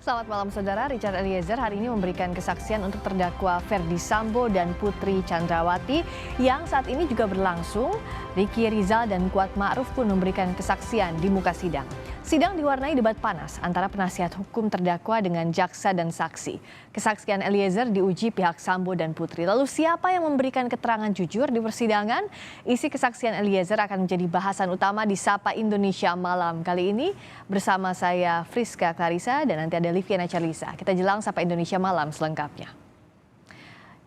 Selamat malam saudara, Richard Eliezer hari ini memberikan kesaksian untuk terdakwa Ferdy Sambo dan Putri Chandrawati yang saat ini juga berlangsung. Ricky Rizal dan Kuat Ma'ruf pun memberikan kesaksian di muka sidang. Sidang diwarnai debat panas antara penasihat hukum terdakwa dengan jaksa dan saksi. Kesaksian Eliezer diuji pihak Sambo dan Putri. Lalu siapa yang memberikan keterangan jujur di persidangan? Isi kesaksian Eliezer akan menjadi bahasan utama di Sapa Indonesia malam kali ini bersama saya Friska Clarissa dan nanti ada Liviana Charlisa. Kita jelang Sapa Indonesia malam selengkapnya.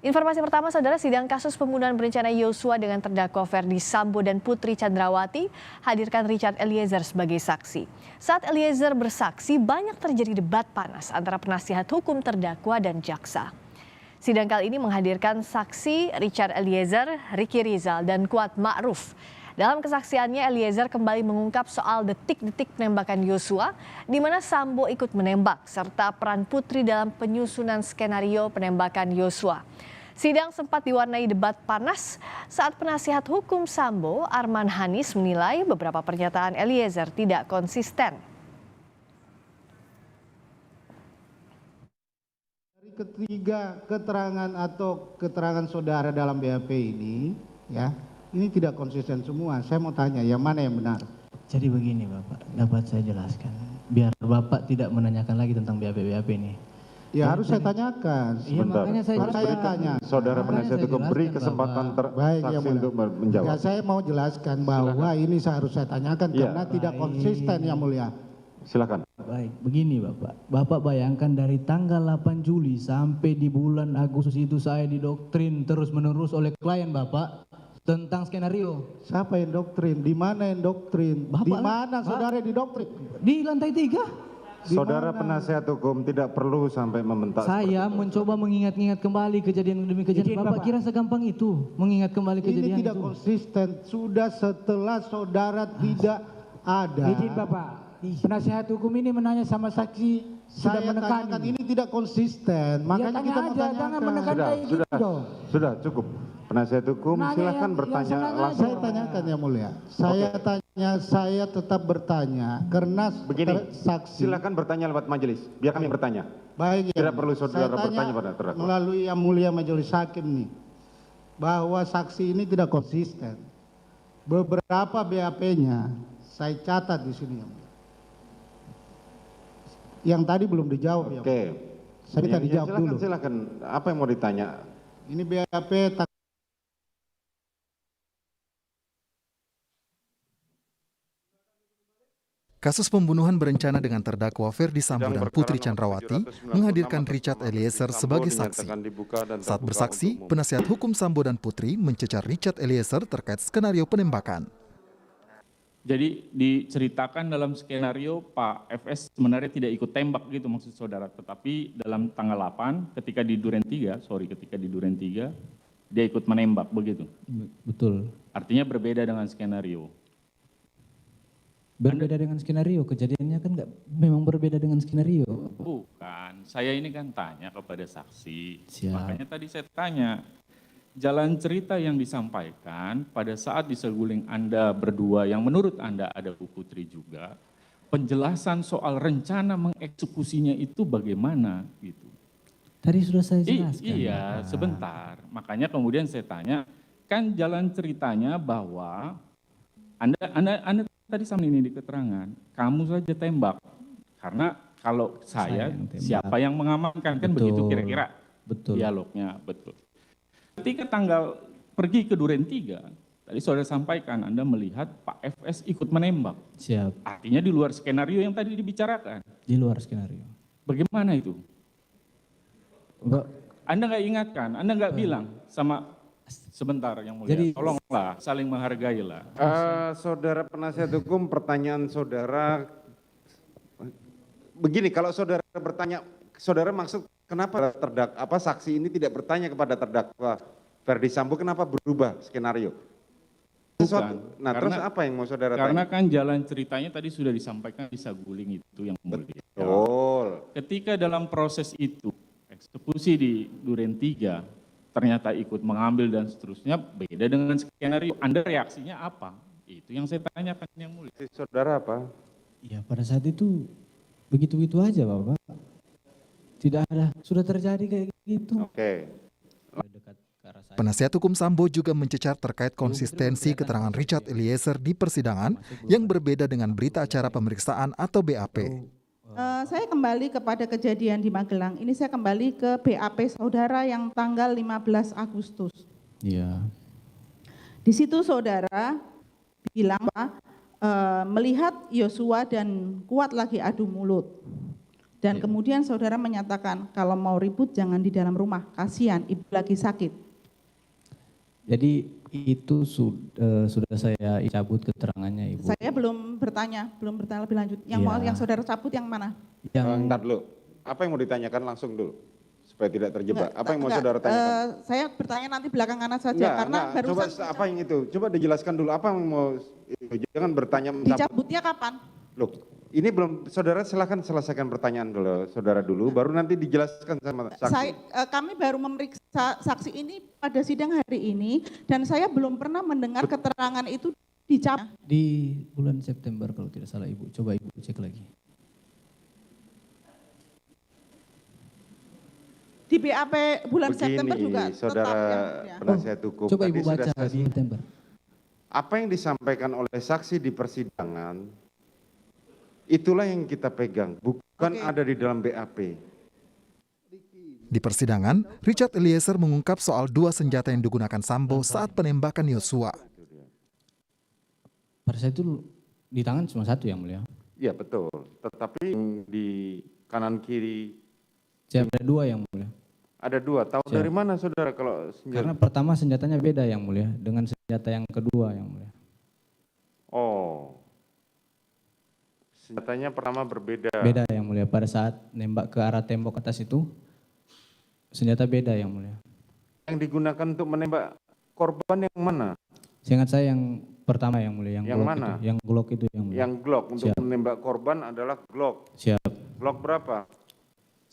Informasi pertama, saudara, sidang kasus pembunuhan berencana Yosua dengan terdakwa Ferdy Sambo dan Putri Chandrawati hadirkan Richard Eliezer sebagai saksi. Saat Eliezer bersaksi, banyak terjadi debat panas antara penasihat hukum terdakwa dan jaksa. Sidang kali ini menghadirkan saksi Richard Eliezer, Ricky Rizal, dan Kuat Ma'ruf. Dalam kesaksiannya, Eliezer kembali mengungkap soal detik-detik penembakan Yosua, di mana Sambo ikut menembak, serta peran Putri dalam penyusunan skenario penembakan Yosua. Sidang sempat diwarnai debat panas saat penasihat hukum Sambo, Arman Hanis, menilai beberapa pernyataan Eliezer tidak konsisten. Dari ketiga keterangan atau keterangan saudara dalam BAP ini, ya, ini tidak konsisten semua. Saya mau tanya, yang mana yang benar? Jadi begini Bapak, dapat saya jelaskan. Biar Bapak tidak menanyakan lagi tentang BAP ini. Ya harus saya tanyakan. Iya, makanya saya harus saya tanya. Saudara penasihat hukum beri kesempatan saksi untuk menjawab. Ya, saya mau jelaskan bahwa ini harus saya tanyakan karena tidak konsisten, Yang Mulia. Silakan. Baik, begini Bapak. Bapak bayangkan dari tanggal 8 Juli sampai di bulan Agustus itu saya didoktrin terus-menerus oleh klien Bapak tentang skenario. Siapa yang doktrin? Di mana yang doktrin? Di mana saudara didoktrin? Di lantai 3. Saudara penasihat hukum tidak perlu sampai membentak. Saya mencoba mengingat-ingat kembali kejadian demi kejadian. Bapak kira segampang itu mengingat kembali kejadian itu? Ini tidak konsisten. Sudah setelah saudara tidak ada. Izin Bapak, penasihat hukum ini menanya sama saksi. Sudah Saya tanyakan ini tidak konsisten. Makanya kita mau tanyakan. Jangan menekan kayak gitu dong. Sudah cukup. Penasihat hukum silakan bertanya langsung. Saya tanyakan, Yang Mulia. Saya tetap bertanya karena Begini, saksi. silakan bertanya lewat majelis. Biar kami bertanya. Baik, Tidak ya. perlu saudara Saya bertanya pada terdakwa. melalui Yang Mulia Majelis Hakim nih, bahwa saksi ini tidak konsisten. Beberapa BAP-nya saya catat di sini, Yang Mulia. Yang tadi belum dijawab, ya. Oke. Saya minta dijawab dulu. Silakan. Apa yang mau ditanya? Ini BAP Kasus pembunuhan berencana dengan terdakwa Ferdy Sambo dan Putri Chandrawati menghadirkan Richard Eliezer sebagai saksi. Saat bersaksi, penasihat hukum Sambo dan Putri mencecar Richard Eliezer terkait skenario penembakan. Jadi diceritakan dalam skenario Pak FS sebenarnya tidak ikut tembak gitu maksud saudara. Tetapi dalam tanggal 8 ketika di Duren 3, dia ikut menembak begitu. Betul. Artinya berbeda dengan skenario. Berbeda dengan skenario, kejadiannya kan memang berbeda dengan skenario. Bukan, saya ini kan tanya kepada saksi. Siap. Makanya tadi saya tanya, jalan cerita yang disampaikan pada saat di seguling Anda berdua yang menurut Anda ada Bu Putri juga, penjelasan soal rencana mengeksekusinya itu bagaimana gitu. Tadi sudah saya jelaskan. Iya, sebentar. Makanya kemudian saya tanya, kan jalan ceritanya bahwa Anda tadi sama ini di keterangan, kamu saja tembak. Karena kalau saya siapa yang mengamankan, kan begitu kira-kira dialognya, betul. Ketika tanggal pergi ke Duren 3, tadi saudara sampaikan Anda melihat Pak FS ikut menembak. Siap. Artinya di luar skenario yang tadi dibicarakan. Di luar skenario. Bagaimana itu? Enggak. Anda nggak ingatkan, Anda nggak bilang sama sebentar Yang Mulia, Jadi, tolonglah saling menghargailah. Saudara penasihat hukum, pertanyaan saudara begini, kalau saudara bertanya, saudara maksud kenapa saksi ini tidak bertanya kepada terdakwa Ferdy Sambo, kenapa berubah skenario? Bukan, Nah, terus apa yang mau saudara karena tanya? kan jalan ceritanya tadi sudah disampaikan di saguling itu Yang Mulia. Betul. Ketika dalam proses itu, eksekusi di Duren 3, ternyata ikut mengambil dan seterusnya, beda dengan skenario. Anda reaksinya apa? Itu yang saya tanyakan Yang Mulia. Saudara apa? Ya pada saat itu begitu-begitu aja Bapak. Tidak ada, sudah terjadi kayak gitu. Oke. Penasihat hukum Sambo juga mencecar terkait konsistensi keterangan Richard Eliezer di persidangan yang berbeda dengan berita acara pemeriksaan atau BAP. Saya kembali kepada kejadian di Magelang. Ini saya kembali ke BAP saudara yang tanggal 15 Agustus. Iya. Di situ saudara bilang melihat Yosua dan Kuat lagi adu mulut. Dan kemudian saudara menyatakan kalau mau ribut jangan di dalam rumah, kasihan ibu lagi sakit. Jadi itu sudah saya cabut keterangannya, Ibu. Saya belum bertanya lebih lanjut. Yang saudara cabut yang mana? Bentar dulu. Apa yang mau ditanyakan langsung dulu supaya tidak terjebak. Apa yang mau saudara tanyakan? Saya bertanya nanti belakangan saja karena barusan. Coba apa yang itu? Coba dijelaskan dulu apa yang mau itu. Jangan bertanya. Dicabutnya kapan? Loh, ini belum, saudara silakan selesaikan pertanyaan dulu, saudara dulu, baru nanti dijelaskan sama saksi. Kami baru memeriksa saksi ini pada sidang hari ini, dan saya belum pernah mendengar keterangan itu dicabut. Di bulan September kalau tidak salah, Ibu. Coba Ibu cek lagi. Di BAP bulan Begini, September juga saudara penasihat hukum. Coba Ibu tadi baca di September. Apa yang disampaikan oleh saksi di persidangan, itulah yang kita pegang, bukan ada di dalam BAP. Di persidangan, Richard Eliezer mengungkap soal 2 senjata yang digunakan Sambo saat penembakan Yosua. Pada saat itu di tangan cuma 1 yang mulia. Iya betul, tetapi di kanan kiri Siap, ada 2 yang mulia. ada 2. Tahu dari mana saudara kalau senjata? Karena pertama senjatanya beda yang mulia dengan senjata yang kedua yang mulia. Oh, senjatanya pertama berbeda. Beda yang mulia, pada saat nembak ke arah tembok atas itu senjata beda yang mulia. Yang digunakan untuk menembak korban yang mana? Seingat saya yang pertama yang mulia, yang Glock mana? itu, yang Glock itu yang mulia. Yang Glock untuk Siap. menembak korban adalah Glock. Siap. Glock berapa?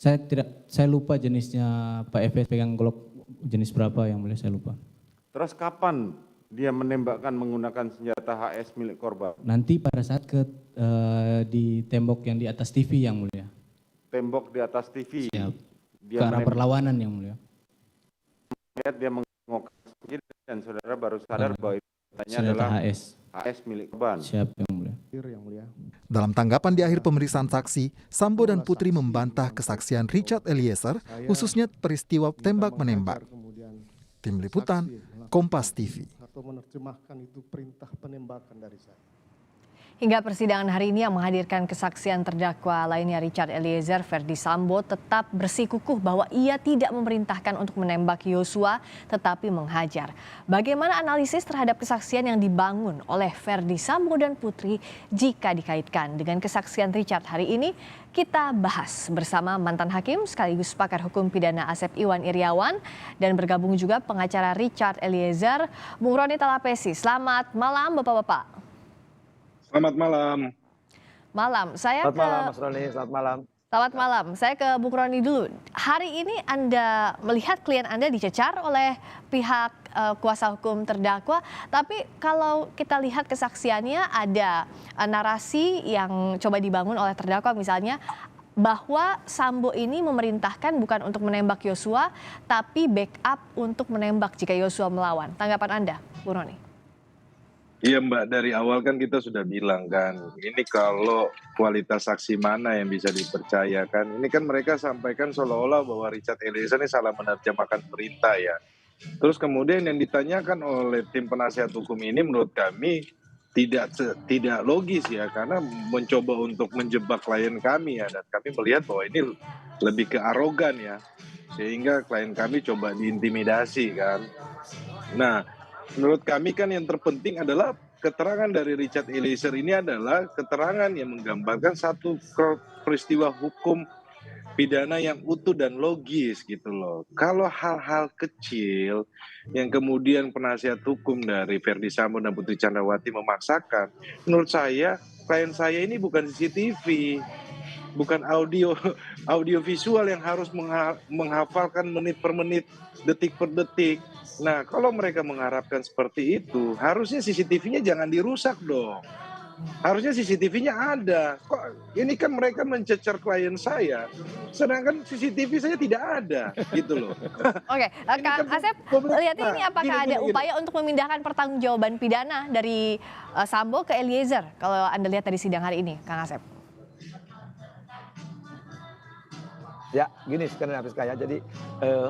Saya lupa jenisnya, Pak FS pegang Glock jenis berapa yang mulia, saya lupa. Terus kapan dia menembakkan menggunakan senjata HS milik korban? Nanti pada saat di tembok yang di atas TV yang mulia. Tembok di atas TV. Siap. Dia Ke arah perlawanan yang mulia. Lihat dia mengokok dan saudara baru sadar bahwa itu Senjata adalah HS milik korban. Siap yang mulia. Dalam tanggapan di akhir pemeriksaan saksi, Sambo dan Putri membantah kesaksian Richard Eliezer, khususnya peristiwa tembak-menembak. Tim Liputan, Kompas TV. Atau menerjemahkan itu perintah penembakan dari saya. Hingga persidangan hari ini yang menghadirkan kesaksian terdakwa lainnya Richard Eliezer, Ferdy Sambo tetap bersikukuh bahwa ia tidak memerintahkan untuk menembak Yosua tetapi menghajar. Bagaimana analisis terhadap kesaksian yang dibangun oleh Ferdy Sambo dan Putri jika dikaitkan dengan kesaksian Richard hari ini? Kita bahas bersama mantan hakim sekaligus pakar hukum pidana Asep Iwan Iriawan dan bergabung juga pengacara Richard Eliezer, Bung Roni Talapesi. Selamat malam Bapak-Bapak. Selamat malam. Selamat malam Mas Roni, selamat malam. Selamat malam, saya ke Bung Roni dulu. Hari ini Anda melihat klien Anda dicecar oleh pihak kuasa hukum terdakwa, tapi kalau kita lihat kesaksiannya ada narasi yang coba dibangun oleh terdakwa, misalnya bahwa Sambo ini memerintahkan bukan untuk menembak Yosua, tapi backup untuk menembak jika Yosua melawan. Tanggapan Anda, Bung Roni? Iya Mbak, dari awal kan kita sudah bilang kan, ini kalau kualitas saksi mana yang bisa dipercayakan. Ini kan mereka sampaikan seolah-olah bahwa Richard Eliezer ini salah menerjemahkan perintah ya. Terus kemudian yang ditanyakan oleh tim penasihat hukum ini menurut kami tidak logis ya, karena mencoba untuk menjebak klien kami ya. Dan kami melihat bahwa ini lebih ke arogan ya, sehingga klien kami coba diintimidasi kan. Nah, menurut kami kan yang terpenting adalah keterangan dari Richard Eliezer ini adalah keterangan yang menggambarkan satu peristiwa hukum pidana yang utuh dan logis gitu loh. Kalau hal-hal kecil yang kemudian penasihat hukum dari Ferdy Sambo dan Putri Candrawati memaksakan, menurut saya klien saya ini bukan CCTV, bukan audio visual yang harus menghafalkan menit per menit, detik per detik. Nah, kalau mereka mengharapkan seperti itu, harusnya CCTV-nya jangan dirusak dong. Harusnya CCTV-nya ada. Kok ini kan mereka mencecer klien saya, sedangkan CCTV saya tidak ada, gitu loh. Oke, Kang Asep, lihatnya ini apakah ada upaya untuk memindahkan pertanggungjawaban pidana dari Sambo ke Eliezer kalau Anda lihat dari sidang hari ini, Kang Asep? Ya, gini sebenarnya Friska ya. Jadi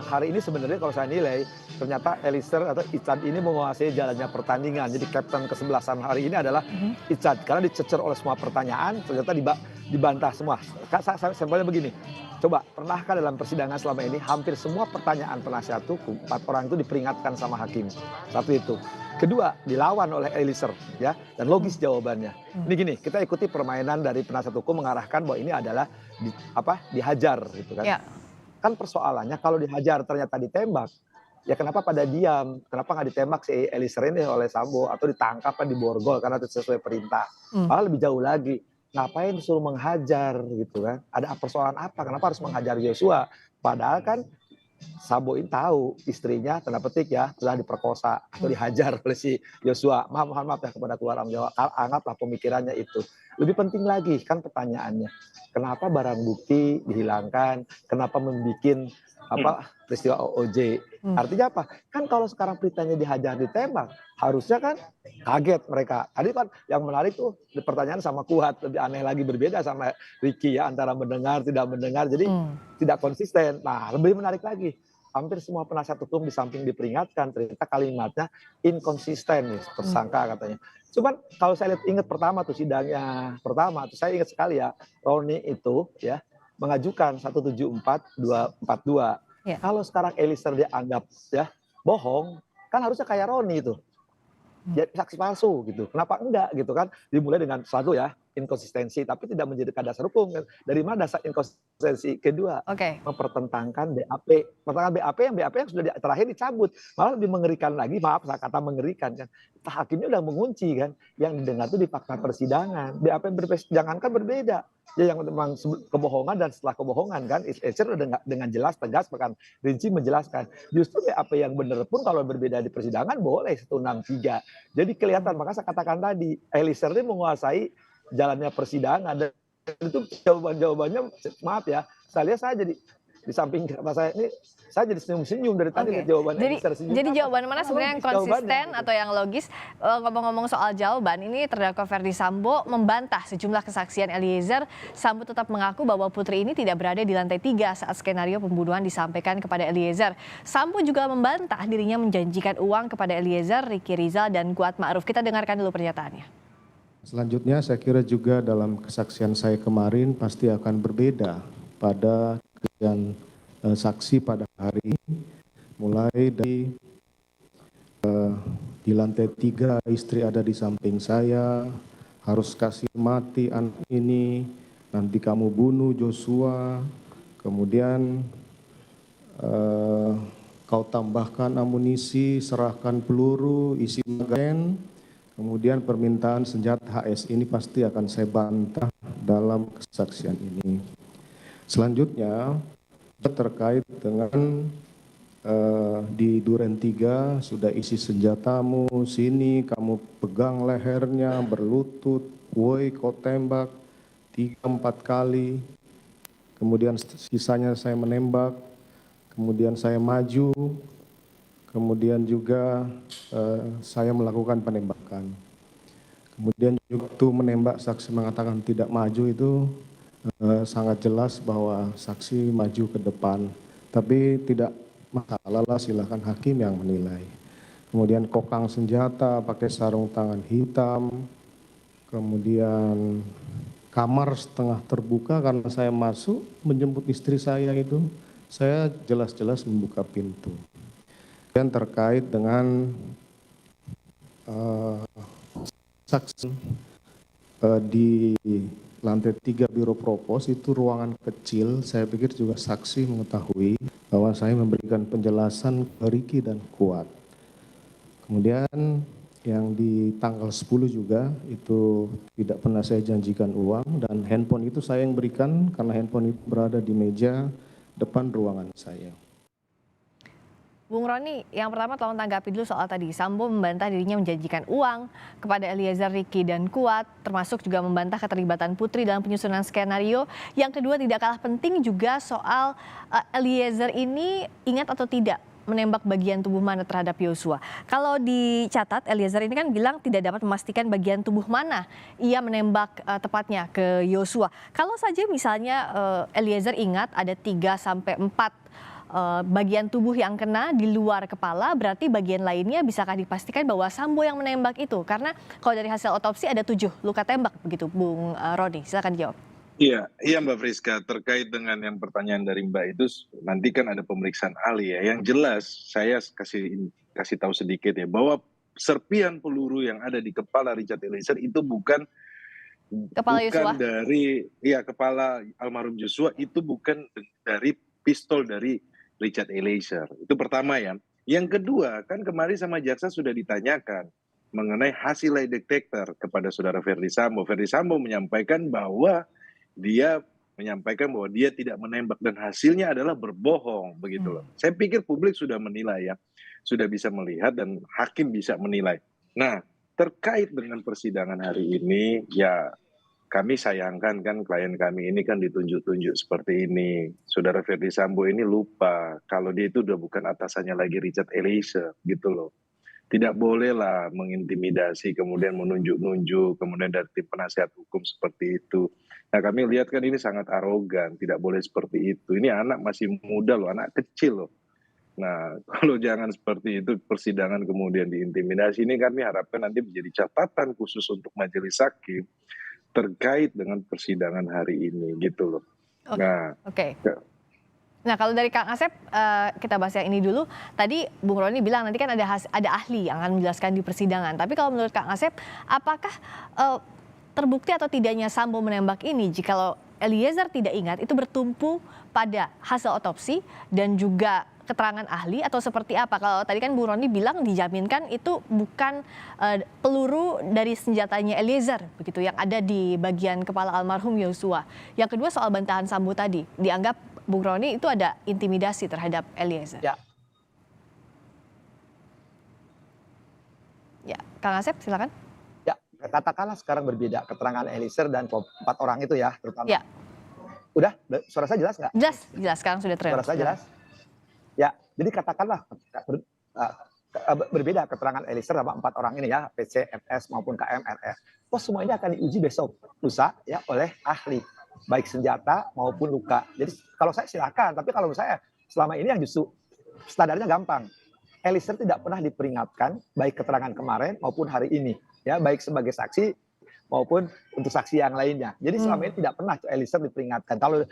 hari ini sebenarnya kalau saya nilai ternyata Eliezer atau Ichad ini menguasai jalannya pertandingan. Jadi kapten kesebelasan hari ini adalah Ichad karena dicecer oleh semua pertanyaan ternyata dibantah semua. Sampelnya begini. Coba, pernahkah dalam persidangan selama ini hampir semua pertanyaan penasihat hukum 4 orang itu diperingatkan sama hakim. Satu itu. Kedua, dilawan oleh Eliezer ya, dan logis jawabannya. Ini gini, kita ikuti permainan dari penasihat hukum mengarahkan bahwa ini adalah dihajar gitu kan. Ya. Kan persoalannya kalau dihajar ternyata ditembak, ya kenapa pada diam? Kenapa nggak ditembak si Eliezer ini oleh Sambo atau ditangkap kan diborgol karena itu sesuai perintah. Malah lebih jauh lagi, ngapain disuruh menghajar gitu kan? Ada persoalan apa? Kenapa harus menghajar Joshua? Padahal kan Sambo ini tahu istrinya tanda petik ya telah diperkosa atau dihajar oleh si Joshua. Mohon maaf ya kepada keluarga Jawa. Anggaplah pemikirannya itu. Lebih penting lagi kan pertanyaannya, kenapa barang bukti dihilangkan? Kenapa membuat peristiwa OOJ? Artinya apa? Kan kalau sekarang beritanya dihajar ditembak, harusnya kan kaget mereka. Tadi kan yang menarik tuh pertanyaan sama Kuat, lebih aneh lagi berbeda sama Ricky ya, antara mendengar tidak mendengar, jadi tidak konsisten. Nah, lebih menarik lagi, hampir semua penasihat hukum di samping diperingatkan, ternyata kalimatnya inkonsisten nih, tersangka katanya. Cuman kalau saya ingat pertama tuh sidangnya pertama tuh saya ingat sekali ya, Roni itu ya mengajukan 174-242. Ya. Kalau sekarang Eliezer dianggap ya bohong, kan harusnya kayak Roni itu. Ya, saksi palsu gitu. Kenapa enggak gitu kan? Dimulai dengan satu ya, inkonsistensi tapi tidak menjadikan dasar hukum. Dari mana dasar inkonsistensi? Kedua, mempertentangkan BAP. Pertentangkan BAP yang sudah terakhir dicabut. Malah lebih mengerikan lagi, maaf saya kata mengerikan kan. Hakimnya udah mengunci kan. Yang didengar itu di fakta persidangan. BAP persidangan kan berbeda. Ya yang memang kebohongan dan setelah kebohongan kan. Eliezer dengan jelas, tegas, bahkan rinci menjelaskan. Justru BAP yang benar pun kalau berbeda di persidangan boleh 163. Jadi kelihatan, maka saya katakan tadi, Eliezer ini menguasai jalannya persidangan dan itu jawabannya maaf ya, saya lihat saya jadi di samping kata saya ini saya jadi senyum-senyum dari tadi lihat jawabannya. Jadi jawaban mana sebenarnya yang konsisten atau yang logis? Ngomong-ngomong soal jawaban, ini terdakwa Ferdy Sambo membantah sejumlah kesaksian Eliezer. Sambo tetap mengaku bahwa Putri ini tidak berada di lantai 3 saat skenario pembunuhan disampaikan kepada Eliezer. Sambo juga membantah dirinya menjanjikan uang kepada Eliezer, Ricky Rizal dan Kuat Ma'ruf. Kita dengarkan dulu pernyataannya. Selanjutnya saya kira juga dalam kesaksian saya kemarin pasti akan berbeda pada kesaksian saksi pada hari ini, mulai dari di lantai 3 istri ada di samping saya, harus kasih mati anak ini, nanti kamu bunuh Joshua, kemudian kau tambahkan amunisi, serahkan peluru, isi magazen. Kemudian permintaan senjata HS ini pasti akan saya bantah dalam kesaksian ini. Selanjutnya terkait dengan di Duren 3 sudah isi senjatamu, sini kamu pegang lehernya, berlutut, woi kau tembak 3-4 kali. Kemudian sisanya saya menembak, kemudian saya maju. Kemudian juga saya melakukan penembakan. Kemudian juga waktu menembak saksi mengatakan tidak maju itu sangat jelas bahwa saksi maju ke depan. Tapi tidak masalah lah, silakan hakim yang menilai. Kemudian kokang senjata pakai sarung tangan hitam. Kemudian kamar setengah terbuka karena saya masuk menjemput istri saya itu. Saya jelas-jelas membuka pintu. Dan terkait dengan saksi di lantai 3 Biro Propos itu ruangan kecil, saya pikir juga saksi mengetahui bahwa saya memberikan penjelasan ke Ricky dan Kuat. Kemudian yang di tanggal 10 juga itu tidak pernah saya janjikan uang dan handphone itu saya yang berikan karena handphone itu berada di meja depan ruangan saya. Bung Roni, yang pertama tolong tanggapi dulu soal tadi. Sambo membantah dirinya menjanjikan uang kepada Eliezer, Ricky, dan Kuat, termasuk juga membantah keterlibatan Putri dalam penyusunan skenario. Yang kedua tidak kalah penting juga soal Eliezer ini ingat atau tidak menembak bagian tubuh mana terhadap Yosua. Kalau dicatat, Eliezer ini kan bilang tidak dapat memastikan bagian tubuh mana ia menembak tepatnya ke Yosua. Kalau saja misalnya Eliezer ingat ada 3 sampai 4 bagian tubuh yang kena di luar kepala, berarti bagian lainnya bisakah dipastikan bahwa Sambo yang menembak itu? Karena kalau dari hasil otopsi ada 7 luka tembak begitu, Bung Roni. Silakan jawab. Iya, Mbak Friska, terkait dengan yang pertanyaan dari Mbak itu, nanti kan ada pemeriksaan ahli ya. Yang jelas saya kasih tahu sedikit ya, bahwa serpian peluru yang ada di kepala Richard Eliezer itu bukan Yosua? dari kepala almarhum Joshua, itu bukan dari pistol dari Richard Eliezer. Itu pertama ya. Yang kedua, kan kemarin sama jaksa sudah ditanyakan mengenai hasil lie detector kepada saudara Ferdy Sambo. Ferdy Sambo menyampaikan bahwa dia tidak menembak dan hasilnya adalah berbohong begitu loh. Saya pikir publik sudah menilai ya, sudah bisa melihat dan hakim bisa menilai. Nah, terkait dengan persidangan hari ini ya, kami sayangkan kan klien kami ini kan ditunjuk-tunjuk seperti ini. Saudara Ferdy Sambo ini lupa kalau dia itu udah bukan atasannya lagi Richard Eliezer gitu loh. Tidak bolehlah mengintimidasi, kemudian menunjuk-nunjuk, kemudian dari tim penasihat hukum seperti itu. Nah, kami lihat kan ini sangat arogan, tidak boleh seperti itu. Ini anak masih muda loh, anak kecil loh. Nah, kalau jangan seperti itu persidangan kemudian diintimidasi, ini kami harapkan nanti menjadi catatan khusus untuk majelis hakim terkait dengan persidangan hari ini gitu loh. Oke. Nah, kalau dari Kang Asep, kita bahas yang ini dulu. Tadi Bung Roni bilang nanti kan ada ahli yang akan menjelaskan di persidangan. Tapi kalau menurut Kang Asep, apakah terbukti atau tidaknya Sambo menembak ini jikalau Eliezer tidak ingat itu bertumpu pada hasil otopsi dan juga keterangan ahli atau seperti apa? Kalau tadi kan Bung Roni bilang dijaminkan itu bukan peluru dari senjatanya Eliezer begitu yang ada di bagian kepala almarhum Yosua. Yang kedua soal bantahan Sambo tadi, dianggap Bung Roni itu ada intimidasi terhadap Eliezer. Ya, Kang Asep silakan. Ya, katakanlah sekarang berbeda keterangan Eliezer dan 4 orang itu ya, terutama. Ya. Udah, suara saya jelas nggak? Jelas. Sekarang sudah terdengar. Suara saya jelas? Ya, jadi katakanlah berbeda keterangan Eliezer sama 4 orang ini ya, PC, MS maupun KM, RR. Semua ini akan diuji besok lusa ya oleh ahli, baik senjata maupun luka. Jadi kalau saya silakan, tapi kalau saya selama ini yang justru standarnya gampang. Eliezer tidak pernah diperingatkan baik keterangan kemarin maupun hari ini, ya baik sebagai saksi maupun untuk saksi yang lainnya. Jadi selama ini tidak pernah Eliezer diperingatkan. Kalau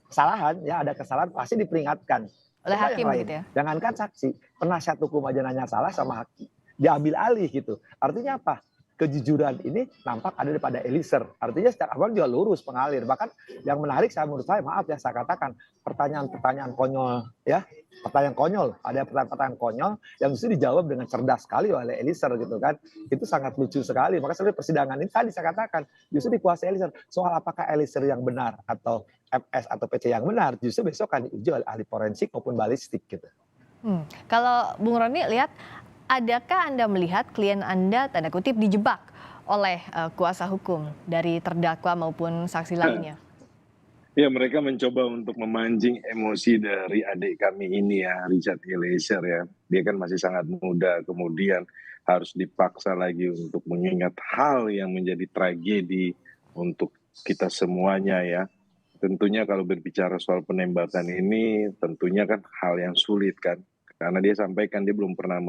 kesalahan ya ada kesalahan pasti diperingatkan oleh hakim gitu ya. Jangankan saksi, penasihat hukum aja nanya salah sama hakim, diambil alih gitu. Artinya apa? Kejujuran ini nampak ada daripada Eliezer. Artinya secara awal juga lurus pengalir. Bahkan yang menarik menurut saya, maaf ya saya katakan, pertanyaan-pertanyaan konyol ya. Pertanyaan konyol, ada pertanyaan-pertanyaan konyol yang justru dijawab dengan cerdas sekali oleh Eliezer gitu kan. Itu sangat lucu sekali. Maka sebenarnya persidangan ini tadi saya katakan justru dikuasai Eliezer. Soal apakah Eliezer yang benar atau MS atau PC yang benar, justru besok akan diuji oleh ahli forensik maupun balistik gitu. Kalau Bung Roni lihat, adakah Anda melihat klien Anda tanda kutip dijebak oleh kuasa hukum dari terdakwa maupun saksi lainnya? Ya, mereka mencoba untuk memancing emosi dari adik kami ini ya, Richard Eliezer ya. Dia kan masih sangat muda, kemudian harus dipaksa lagi untuk mengingat hal yang menjadi tragedi untuk kita semuanya ya. Tentunya kalau berbicara soal penembakan ini, tentunya kan hal yang sulit kan. Karena dia sampaikan dia belum pernah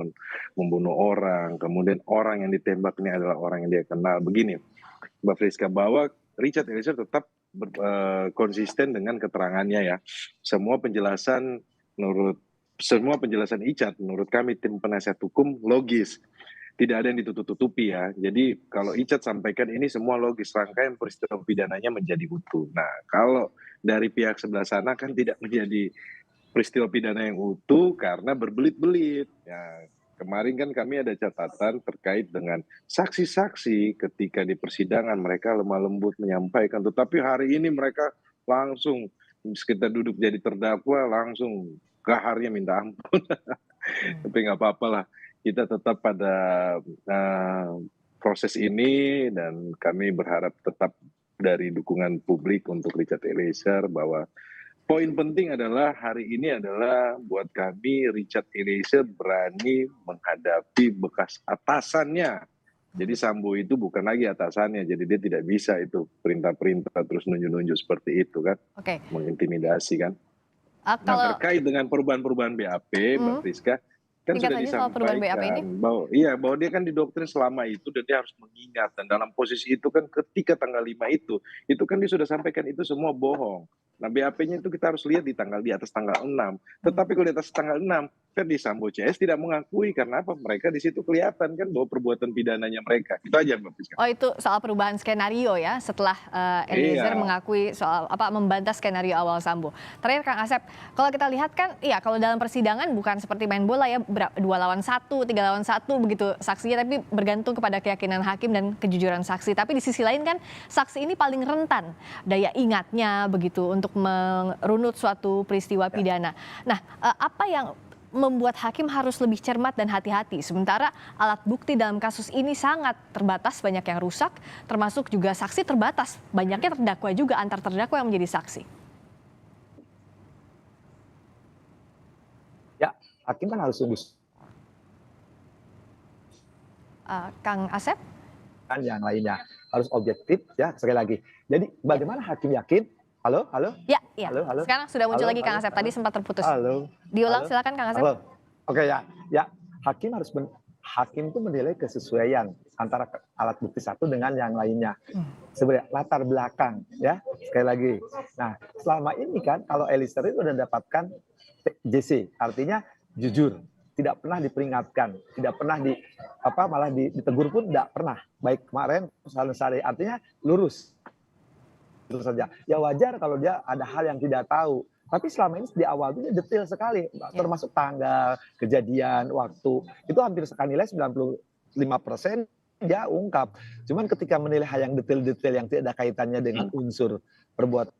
membunuh orang, kemudian orang yang ditembak ini adalah orang yang dia kenal. Begini, Mbak Friska, bahwa Richard Eliezer tetap konsisten dengan keterangannya ya. Semua penjelasan Richard menurut kami tim penasihat hukum logis. Tidak ada yang ditutup-tutupi ya. Jadi kalau Richard sampaikan ini semua logis, rangkaian peristiwa pidananya menjadi utuh. Nah, kalau dari pihak sebelah sana kan tidak menjadi peristiwa pidana yang utuh karena berbelit-belit. Ya, kemarin kan kami ada catatan terkait dengan saksi-saksi ketika di persidangan mereka lemah lembut menyampaikan. Tetapi hari ini mereka langsung kita duduk jadi terdakwa langsung gaharnya minta ampun. Tapi nggak apa-apa lah, kita tetap pada proses ini dan kami berharap tetap dari dukungan publik untuk Richard Eliezer bahwa poin penting adalah hari ini adalah buat kami Richard Eliezer berani menghadapi bekas atasannya. Jadi Sambo itu bukan lagi atasannya, jadi dia tidak bisa itu perintah-perintah terus nunjuk-nunjuk seperti itu kan, mengintimidasi kan. Nah, terkait dengan perubahan-perubahan BAP, Mbak Priska, kan sudah disampaikan bahwa dia kan didoktrin selama itu dan dia harus mengingat, dan dalam posisi itu kan ketika tanggal 5 itu kan dia sudah sampaikan itu semua bohong. Nah, BAP-nya itu kita harus lihat di atas tanggal 6. Tetapi kalau di atas tanggal 6, Ferdi Sambo CS tidak mengakui karena apa? Mereka di situ kelihatan kan bahwa perbuatan pidananya mereka. Itu aja, Mbak Priska. Oh, itu soal perubahan skenario ya setelah Eliezer mengakui soal membantah skenario awal Sambo. Terakhir Kang Asep, kalau kita lihat kan kalau dalam persidangan bukan seperti main bola ya 2 lawan 1, 3 lawan 1 begitu saksinya, tapi bergantung kepada keyakinan hakim dan kejujuran saksi. Tapi di sisi lain kan saksi ini paling rentan daya ingatnya begitu untuk merunut suatu peristiwa pidana. Nah, apa yang membuat hakim harus lebih cermat dan hati-hati? Sementara alat bukti dalam kasus ini sangat terbatas, banyak yang rusak, termasuk juga saksi terbatas, banyaknya terdakwa juga, antar terdakwa yang menjadi saksi. Ya, hakim kan harus sungguh. Kang Asep? Kan yang lainnya harus objektif ya, sekali lagi. Jadi bagaimana hakim yakin? Halo? Ya. Halo. Sekarang sudah muncul lagi Kang Asep. Tadi sempat terputus. Diulang silakan Kang Asep. Oke ya. Hakim itu menilai kesesuaian antara alat bukti satu dengan yang lainnya. Sebenarnya latar belakang ya. Sekali lagi. Nah, selama ini kan kalau Eliezer itu sudah dapatkan JC, artinya jujur, tidak pernah diperingatkan, tidak pernah malah ditegur pun tidak pernah. Baik kemarin Sari artinya lurus. Itu saja. Ya wajar kalau dia ada hal yang tidak tahu. Tapi selama ini di awal itu detail sekali, termasuk tanggal, kejadian, waktu. Itu hampir nilai 95% dia ungkap. Cuman ketika menilai hal yang detail-detail yang tidak ada kaitannya dengan unsur perbuatan,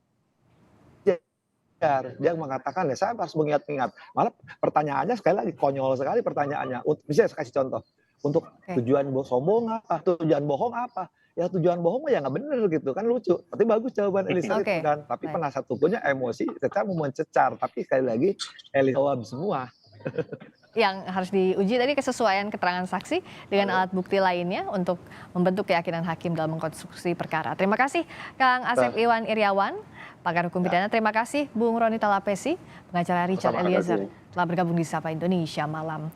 dia mengatakan, saya harus mengingat-ingat. Malah pertanyaannya sekali lagi konyol sekali pertanyaannya. Bisa saya kasih contoh. Untuk tujuan sombong apa? Tujuan bohong apa? Ya tujuan bohong ya nggak bener gitu kan, lucu. Tapi bagus jawaban Eliezer itu kan. Tapi penasihat hukumnya emosi, tetap mau mencecar. Tapi sekali lagi Eliezer jawab semua. Yang harus diuji tadi kesesuaian keterangan saksi dengan alat bukti lainnya untuk membentuk keyakinan hakim dalam mengkonstruksi perkara. Terima kasih Kang Asep Iwan Iriawan, pakar hukum pidana. Terima kasih Bung Roni Talapesi, pengacara Richard Eliezer telah bergabung di Sapa Indonesia Malam.